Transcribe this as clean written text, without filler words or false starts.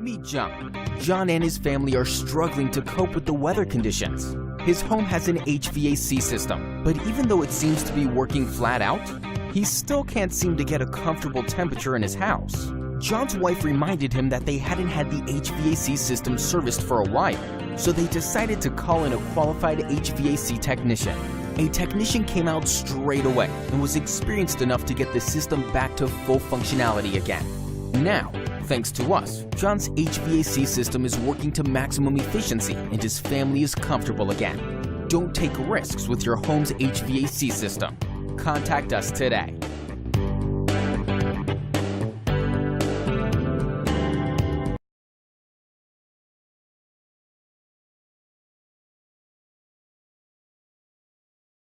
Meet John. John and his family are struggling to cope with the weather conditions. His home has an HVAC system, but even though it seems to be working flat out, he still can't seem to get a comfortable temperature in his house. John's wife reminded him that they hadn't had the HVAC system serviced for a while, so they decided to call in a qualified HVAC technician. A technician came out straight away and was experienced enough to get the system back to full functionality again. Now, thanks to us, John's HVAC system is working to maximum efficiency and his family is comfortable again. Don't take risks with your home's HVAC system. Contact us today.